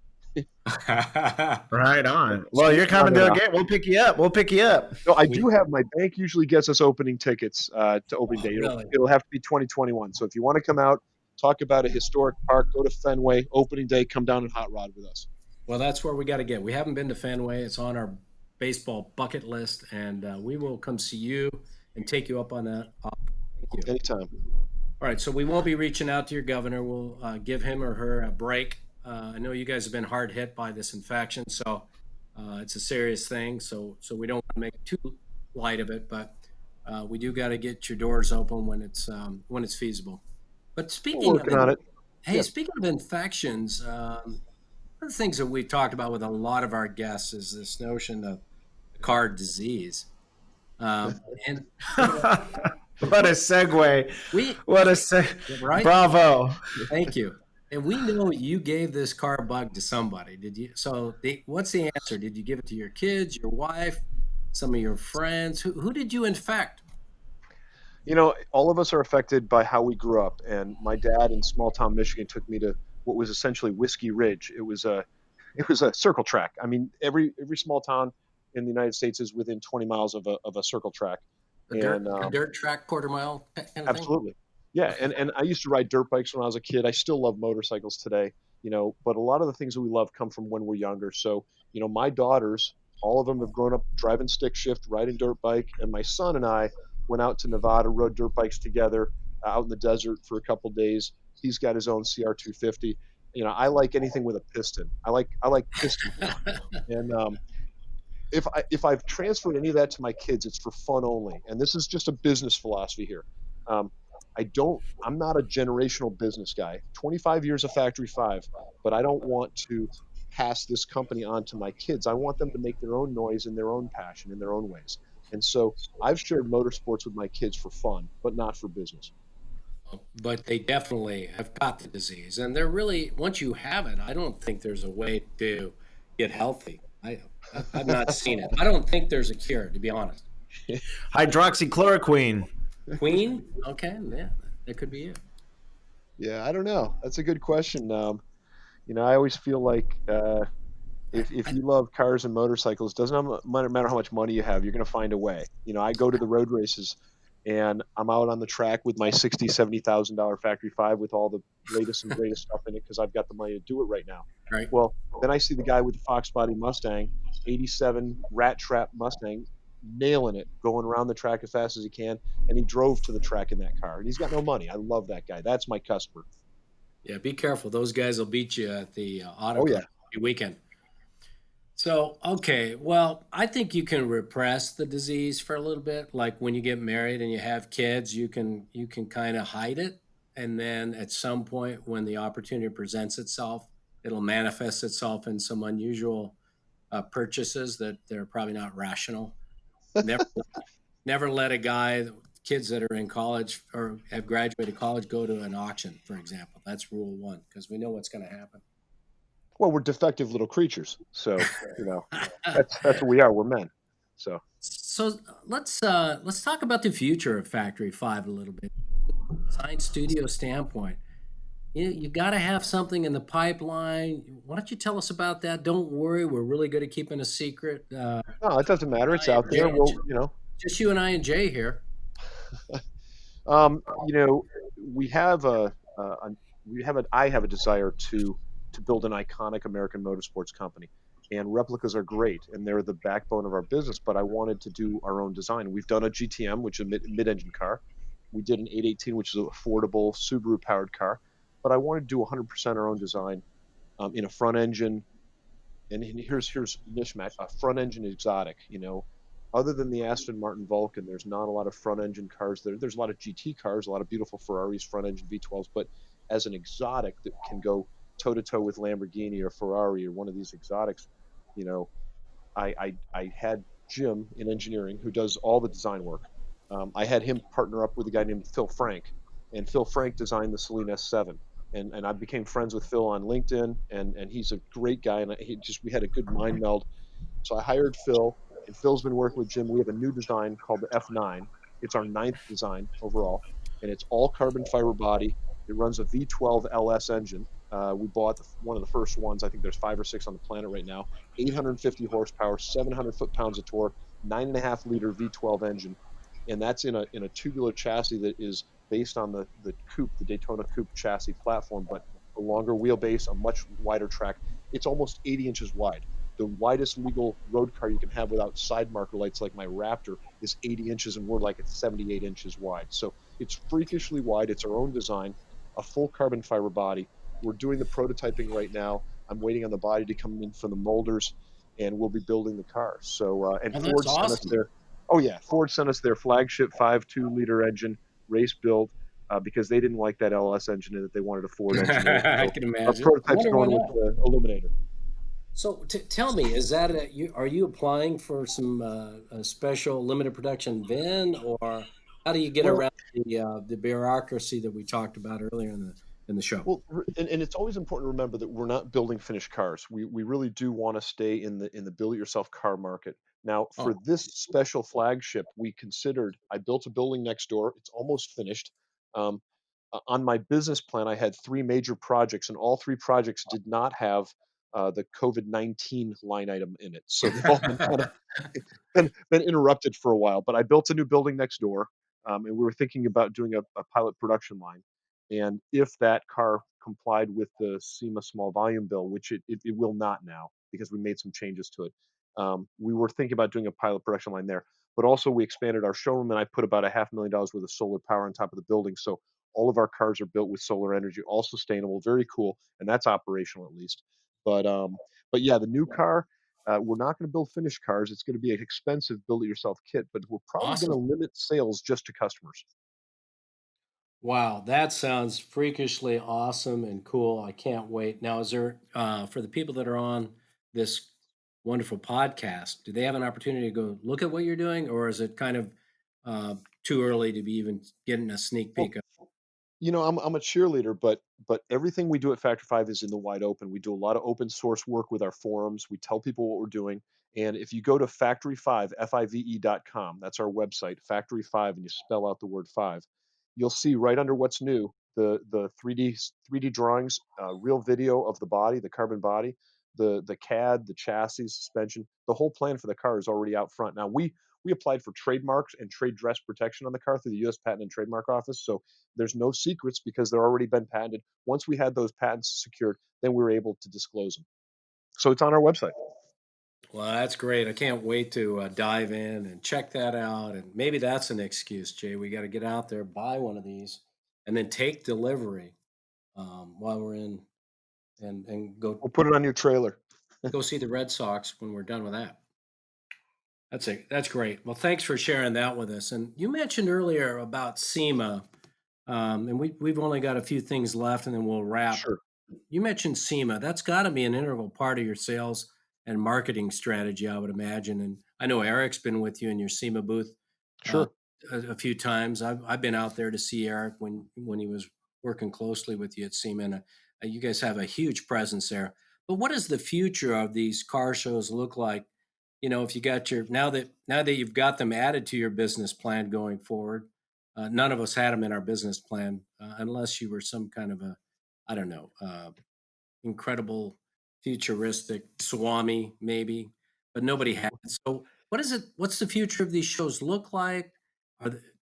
Right on. So Well, you're coming to a now. game. We'll pick you up. We'll pick you up. No, I We- do have my bank usually gets us opening tickets to opening Oh, day. really? It'll have to be 2021. So if you want to come out, talk about a historic park, go to Fenway, opening day, come down and hot rod with us. Well, that's where we got to get. We haven't been to Fenway. It's on our baseball bucket list, and we will come see you and take you up on that. Thank you. Anytime. All right, so we won't be reaching out to your governor. We'll give him or her a break. I know you guys have been hard hit by this infection, so it's a serious thing. So we don't want to make too light of it, but we do got to get your doors open when it's feasible. But We're working on it. hey, Yeah. speaking of infections, one of the things that we've talked about with a lot of our guests is this notion of card disease. And What a segue. we, What a right? Bravo. Thank you. And we know you gave this car bug to somebody. Did you? So what's the answer? Did you give it to your kids, your wife, some of your friends? Who did you infect? All of us are affected by how we grew up. And my dad in small town Michigan took me to what was essentially Whiskey Ridge. It was a circle track. I mean, every small town in the United States is within 20 miles of a circle track. And A dirt track, quarter mile kind of thing? absolutely. Yeah, and I used to ride dirt bikes when I was a kid. I still love motorcycles today, but a lot of the things that we love come from when we're younger. So, my daughters, all of them have grown up driving stick shift, riding dirt bike, and my son and I went out to Nevada, rode dirt bikes together out in the desert for a couple days. He's got his own CR250. I like anything with a piston. I like piston power. And if I've transferred any of that to my kids, it's for fun only. And this is just a business philosophy here. Um, I'm not a generational business guy. 25 years of Factory 5, but I don't want to pass this company on to my kids. I want them to make their own noise in their own passion, in their own ways. And so I've shared motorsports with my kids for fun, but not for business. But they definitely have got the disease, and they're really once you have it, I don't think there's a way to get healthy. I've not seen it. I don't think there's a cure, to be honest. Hydroxychloroquine. Queen? Okay, yeah, that could be it. Yeah, I don't know. That's a good question. I always feel like if you love cars and motorcycles, doesn't matter how much money you have, you're going to find a way. I go to the road races, and I'm out on the track with my $60,000-$70,000 Factory 5 with all the latest and greatest stuff in it because I've got the money to do it right now. Right. Well, then I see the guy with the Fox Body Mustang, 87 Rat Trap Mustang, nailing it, going around the track as fast as he can, and he drove to the track in that car, and he's got no money. I love that guy. That's my customer. Yeah, be careful. Those guys will beat you at the auto Oh club yeah. every weekend. So, okay, well, I think you can repress the disease for a little bit. Like when you get married and you have kids, you can kind of hide it, and then at some point when the opportunity presents itself, it'll manifest itself in some unusual purchases that they're probably not rational. Never, never let kids that are in college or have graduated college go to an auction, for example. That's rule one because we know what's going to happen. Well, we're defective little creatures, so that's what we are. We're men. So So let's talk about the future of Factory Five a little bit. Design studio standpoint, you got to have something in the pipeline. Why don't you tell us about that? Don't worry, we're really good at keeping a secret. no, it doesn't matter. It's I out and there. Jay, just you and I and Jay here. Um, you know, we have I have a desire to build an iconic American motorsports company, and replicas are great, and they're the backbone of our business. But I wanted to do our own design. We've done a GTM, which is a mid-engine car. We did an 818, which is an affordable Subaru-powered car. But I wanted to do 100% our own design in a front engine. And here's mishmash, a front engine exotic. Other than the Aston Martin Vulcan, there's not a lot of front engine cars there. There's a lot of GT cars, a lot of beautiful Ferraris, front engine V12s, but as an exotic that can go toe to toe with Lamborghini or Ferrari or one of these exotics, you know, I had Jim in engineering who does all the design work. I had him partner up with a guy named Phil Frank, and Phil Frank designed the Celine S7. And I became friends with Phil on LinkedIn, and he's a great guy, and we had a good mind meld. So I hired Phil, and Phil's been working with Jim. We have a new design called the F9. It's our ninth design overall, and it's all carbon fiber body. It runs a V12 LS engine. We bought one of the first ones. I think there's 5 or 6 on the planet right now. 850 horsepower, 700 foot-pounds of torque, 9.5-liter V12 engine, and that's in a tubular chassis that is based on the coupe, the Daytona coupe chassis platform, but a longer wheelbase, a much wider track. It's almost 80 inches wide. The widest legal road car you can have without side marker lights, like my Raptor, is 80 inches, and we're like at 78 inches wide. So it's freakishly wide. It's our own design, a full carbon fiber body. We're doing the prototyping right now. I'm waiting on the body to come in from the molders, and we'll be building the car. So, and Oh, that's Ford sent us awesome. their, oh yeah, Ford sent us their flagship 5.2 liter engine race build, because they didn't like that LS engine and that they wanted a Ford engine in it. I So can our imagine. I prototype's wonder why going with not. the Illuminator. So tell me, is that are you applying for some a special limited production VIN, or how do you get Well, around the bureaucracy that we talked about earlier in the show? and it's always important to remember that we're not building finished cars. We really do want to stay in the build it yourself car market. Now, for Oh, this special flagship, we considered. I built a building next door. It's almost finished. Um, on my business plan, I had three major projects, and all three projects did not have the COVID-19 line item in it. So they've all been kind of been interrupted for a while. But I built a new building next door, and we were thinking about doing a pilot production line. And if that car complied with the SEMA small volume bill, which it will not now because we made some changes to it, we were thinking about doing a pilot production line there. But also, we expanded our showroom, and I put about a $500,000 worth of solar power on top of the building. So all of our cars are built with solar energy, all sustainable, very cool, and that's operational at least. But um, but yeah, the new car, we're not going to build finished cars. It's going to be an expensive build-it-yourself kit, but we're probably going to awesome. limit sales just to customers. Wow, that sounds freakishly awesome and cool. I can't wait. Now, is there, for the people that are on this wonderful podcast, do they have an opportunity to go look at what you're doing, or is it kind of too early to be even getting a sneak Well, peek of? I'm a cheerleader, but everything we do at Factor 5 is in the wide open. We do a lot of open source work with our forums. We tell people what we're doing. And if you go to factory5, FIVE.com, that's our website, Factory 5, and you spell out the word 5, you'll see right under what's new the 3D drawings, real video of the body, the carbon body, the CAD, the chassis, suspension, the whole plan for the car is already out front. Now we applied for trademarks and trade dress protection on the car through the U.S. Patent and Trademark Office. So there's no secrets because they're already been patented. Once we had those patents secured, then we were able to disclose them. So it's on our website. Well, that's great. I can't wait to dive in and check that out. And maybe that's an excuse, Jay. We got to get out there, buy one of these, and then take delivery while we're in and We'll put it on your trailer. go see the Red Sox when we're done with that. That's it. That's great. Well, thanks for sharing that with us. And you mentioned earlier about SEMA, and we've only got a few things left, and then we'll wrap. Sure, You mentioned SEMA. That's got to be an integral part of your sales and marketing strategy, I would imagine. And I know Eric's been with you in your SEMA booth uh, sure. a few times. I've been out there to see Eric when he was working closely with you at SEMA. And you guys have a huge presence there. But what does the future of these car shows look like? You know, if you got your now that you've got them added to your business plan going forward, none of us had them in our business plan unless you were some kind of a, I don't know, incredible futuristic Swami maybe, but nobody had it. So what is it? What's the future of these shows look like?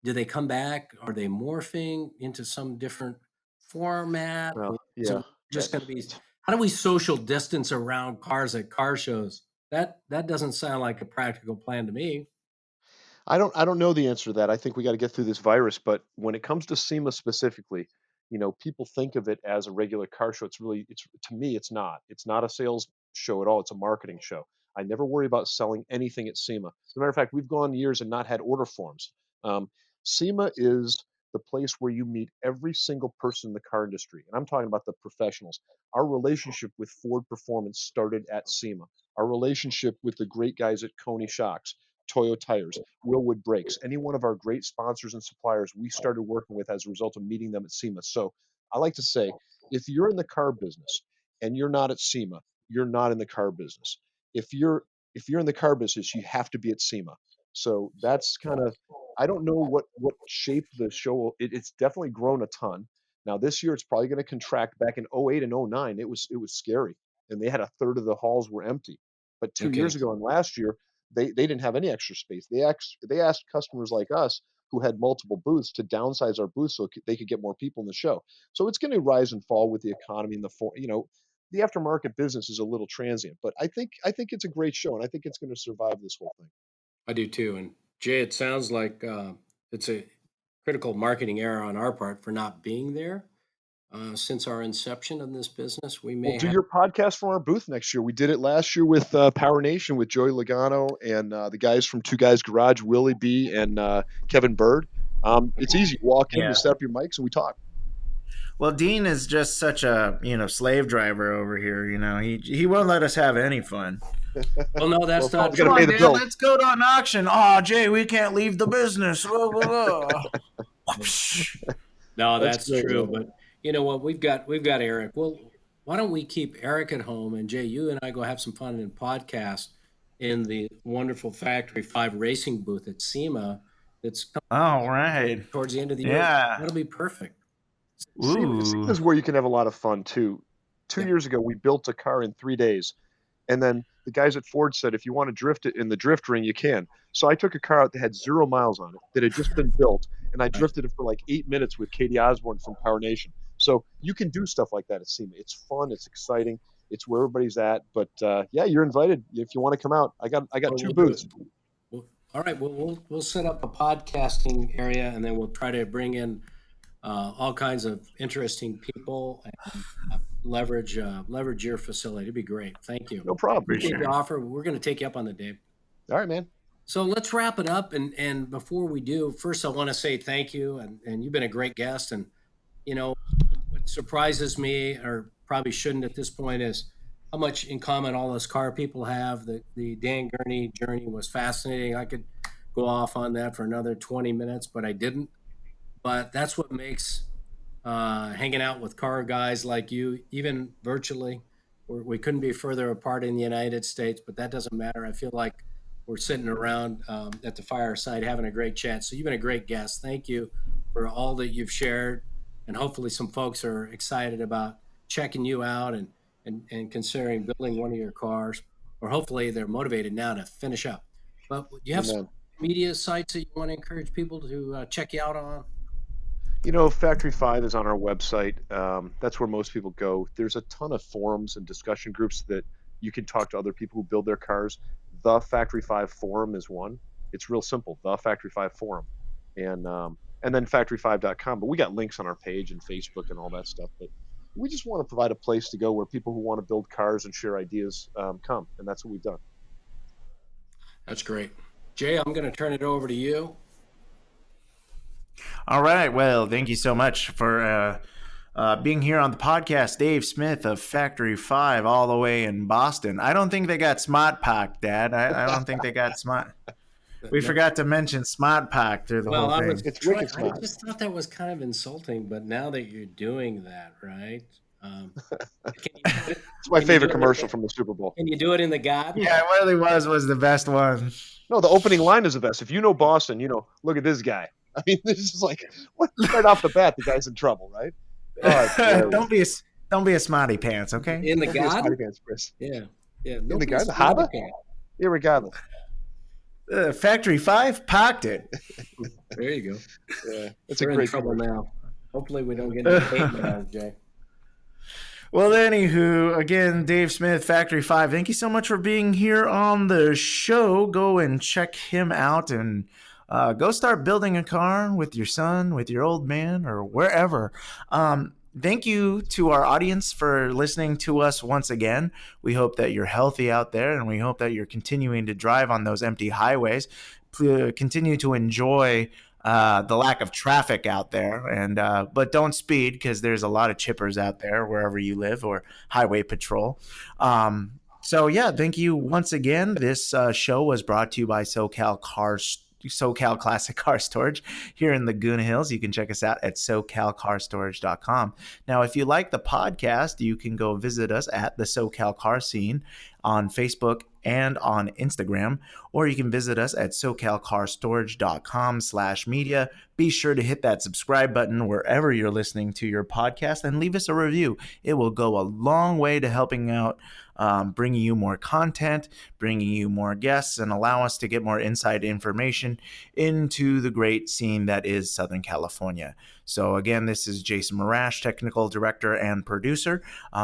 Do they come back? Are they morphing into some different format? Well, Or is it yeah. Uh, just going to be? How do we social distance around cars at car shows? That doesn't sound like a practical plan to me. I don't know the answer to that. I think we got to get through this virus. But when it comes to SEMA specifically, people think of it as a regular car show. It's to me, it's not. It's not a sales show at all. It's a marketing show. I never worry about selling anything at SEMA. As a matter of fact, we've gone years and not had order forms. SEMA is the place where you meet every single person in the car industry, and I'm talking about the professionals. Our relationship with Ford Performance started at SEMA. Our relationship with the great guys at Coney Shocks, Toyo Tires, Willwood Brakes, any one of our great sponsors and suppliers we started working with as a result of meeting them at SEMA. So I like to say, if you're in the car business and you're not at SEMA, you're not in the car business. If you're in the car business, you have to be at SEMA. So that's kind of, I don't know what shape the show it's definitely grown a ton. Now this year it's probably going to contract. Back in '08 and '09, it was scary, and they had a third of the halls were empty. But No 2 years kidding. ago and last year, they didn't have any extra space. They asked customers like us who had multiple booths to downsize our booth so they could get more people in the show. So it's going to rise and fall with the economy and the aftermarket business is a little transient, but I think it's a great show, and I think it's going to survive this whole thing. I do too. And Jay, it sounds like it's a critical marketing error on our part for not being there. Since our inception in this business, we Well, may do have. your podcast from our booth next year. We did it last year with Power Nation with Joey Logano and the guys from Two Guys Garage, Willie B and Kevin Bird. It's easy. You walk in, Yeah. you set up your mics, and we talk. Well, Dean is just such a slave driver over here. He won't let us have any fun. Well, no, that's Well, not we true. gotta Come pay on, the Dad, bill. let's go to an auction. Oh, Jay, we can't leave the business. Blah, blah, blah. No, That's that's great, true. man. But you know what? We've got Eric. Well, why don't we keep Eric at home and Jay, you and I go have some fun and podcast in the wonderful Factory 5 racing booth at SEMA that's All right. towards the end of the year. Yeah. That'll be perfect. See, Ooh. is where you can have a lot of fun too. Two Yeah. years ago, we built a car in 3 days. And then the guys at Ford said, if you want to drift it in the drift ring, you can. So I took a car out that had 0 miles on it, that had just been built, and I drifted it for like 8 minutes with Katie Osborne from Power Nation. So you can do stuff like that at SEMA. It's fun. It's exciting. It's where everybody's at. But yeah, you're invited if you want to come out. I got Well, 2 we'll do booths. it. All right. Well, we'll set up a podcasting area, and then we'll try to bring in all kinds of interesting people and leverage your facility. It'd be great. Thank you. No problem. Appreciate the sure. offer. We're going to take you up on the Dave. All right, man. So let's wrap it up. And before we do, first I want to say thank you. And you've been a great guest. And what surprises me, or probably shouldn't at this point, is how much in common all us car people have. The Dan Gurney journey was fascinating. I could go off on that for another 20 minutes, but I didn't. But that's what makes hanging out with car guys like you, even virtually. We couldn't be further apart in the United States, but that doesn't matter. I feel like we're sitting around at the fireside having a great chat. So you've been a great guest. Thank you for all that you've shared. And hopefully some folks are excited about checking you out and considering building one of your cars, or hopefully they're motivated now to finish up. But do you have some Amen. media sites that you want to encourage people to check you out on? Factory 5 is on our website. That's where most people go. There's a ton of forums and discussion groups that you can talk to other people who build their cars. The Factory 5 forum is one. It's real simple, the Factory 5 forum. And then factory5.com. But we got links on our page and Facebook and all that stuff. But we just want to provide a place to go where people who want to build cars and share ideas come. And that's what we've done. That's great. Jay, I'm going to turn it over to you. All right. Well, thank you so much for being here on the podcast. Dave Smith of Factory 5 all the way in Boston. I don't think they got smaht, Dad. I don't think they got smaht. We forgot to mention smaht through the whole thing. It's wicked I smart. just thought that was kind of insulting, but now that you're doing that, right? It's my favorite commercial from the Super Bowl. Can you do it in the garden? Yeah, it really was the best one. No, the opening line is the best. If you know Boston, look at this guy. I mean, this is like, right off the bat, the guy's in trouble, right? Oh, don't be a smarty pants, okay? In the garden? Chris. Yeah. In the garden? The harbor? Yeah, regardless. Factory 5 parked it. There you go. Yeah, it's We're a in great trouble commercial. now. Hopefully we don't get any hate mail, Jay. Well, anywho, again, Dave Smith, Factory 5, thank you so much for being here on the show. Go and check him out and go start building a car with your son, with your old man, or wherever. Thank you to our audience for listening to us once again. We hope that you're healthy out there, and we hope that you're continuing to drive on those empty highways. Continue to enjoy the lack of traffic out there, and but don't speed, because there's a lot of chippers out there wherever you live, or highway patrol. So yeah, thank you once again. This show was brought to you by SoCal Classic Car Storage here in Laguna Hills. You can check us out at SoCalCarStorage.com. Now, if you like the podcast, you can go visit us at the SoCal Car Scene on Facebook and on Instagram, or you can visit us at socalcarstorage.com/media. Be sure to hit that subscribe button wherever you're listening to your podcast and leave us a review. It will go a long way to helping out, bringing you more content, bringing you more guests, and allow us to get more inside information into the great scene that is Southern California. So again, this is Jason Marash, technical director and producer.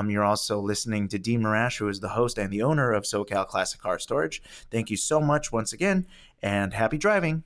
You're also listening to Dee Marash, who is the host and the owner of SoCal Classic Car Storage. Thank you so much once again, and happy driving.